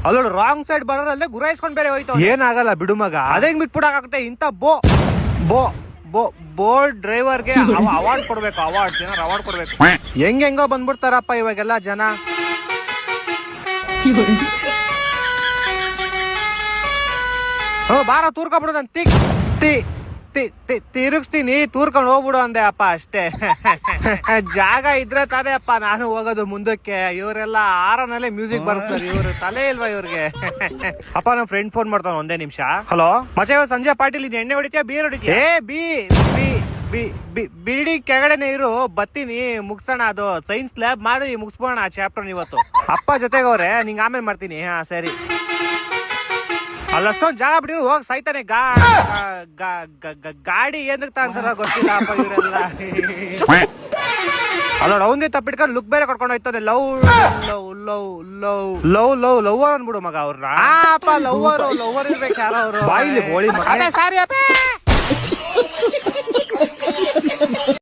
ಅಲ್ಲೋಡು wrong side ಬರೋದಲ್ಲೇ ಗುರಾಯಿಸ್ಕೊಂಡ್ ಬೇರೆ ಹೋಯ್ತು. ಏನಾಗಲ್ಲ ಬಿಡು ಮಗ, ಅದೇ ಬಿಟ್ಬಿಡಾಗುತ್ತೆ. ಇಂತ ಬೋ ಬೋ ಬೋ ಬೋರ್ಡ್ ಡ್ರೈವರ್ಗೆ ಅವಾರ್ಡ್ ಕೊಡ್ಬೇಕು. ಅವಾರ್ಡ್ ಕೊಡ್ಬೇಕು. ಹೆಂಗೋ ಬಂದ್ಬಿಡ್ತಾರಪ್ಪ ಇವಾಗೆಲ್ಲ ಜನ. ಬಾರ ತೂರ್ಕೊಂಡ್ಬಿಡುದಂತ ತಿರುಗಿಸ್ತೀನಿ, ತೂರ್ಕೊಂಡು ಹೋಗ್ಬಿಡು ಅಂದೆ ಅಪ್ಪ ಅಷ್ಟೇ. ಜಾಗ ಇದ್ರೆ ತಾನೇ ಅಪ್ಪ ನಾನು ಹೋಗೋದು ಮುಂದಕ್ಕೆ. ಇವರೆಲ್ಲ ಆರನಲ್ಲೇ ಮ್ಯೂಸಿಕ್ ಬರ್ಸ್ತಾರೆ, ಇವ್ರು ತಲೆ ಇಲ್ವಾ ಇವ್ರಿಗೆ? ಅಪ್ಪ ನಮ್ಮ ಫ್ರೆಂಡ್ ಫೋನ್ ಮಾಡ್ತಾವ, ಒಂದೇ ನಿಮಿಷ. ಹಲೋ ಮಚೆ, ಸಂಜೆ ಪಾಟೀಲ್ ಇದು ಎಣ್ಣೆ ಹೊಡಿತೀಯಾ ಬೀರ್ ಹೊಡಿತೀಯಾ? ಬಿಡಿ ಕೆಳಗಡೆನೆ ಇರು, ಬತ್ತೀನಿ ಮುಗ್ಸೋಣ. ಅದು ಸೈನ್ಸ್ ಲ್ಯಾಬ್ ಮಾಡಿ ಮುಗಿಸ್ಬೋಣ ಆ ಚಾಪ್ಟರ್ ಇವತ್ತು. ಅಪ್ಪ ಜೊತೆಗವ್ರೆ, ನಿಂಗೆ ಆಮೇಲೆ ಮಾಡ್ತೀನಿ. ಹಾ ಸರಿ. ಅಲ್ಲಷ್ಟೊಂದು ಜಾಗ ಬಿಟ್ಟಿರು, ಹೋಗಿ ಸಾಯ್ತಾನೆ. ಗಾಡಿ ಏನಕ್ಕೆ ಅಂತಾರ ಗೊತ್ತಿಲ್ಲ ಅಪ್ಪ ಇವರೆಲ್ಲ. ಅಲ್ಲ ಅವಂದೇ ತಪ್ಪಿಟ್ಕೊಂಡು ಲುಕ್ ಬೇರೆ ಕರ್ಕೊಂಡು ಹೋಯ್ತಾನೆ. ಲವ್ವರ್ ಅನ್ಬಿಡು ಮಗ ಅವ್ರನ್ನ. ಅಪ್ಪ ಲವ್ವರ್ ಇರ್ಬೇಕು ಯಾರೋ ಅವರು. ಬಾಯಿಲಿ ಬೋಳಿ ಮಗ. ಸಾರಿ ಅಪ್ಪ.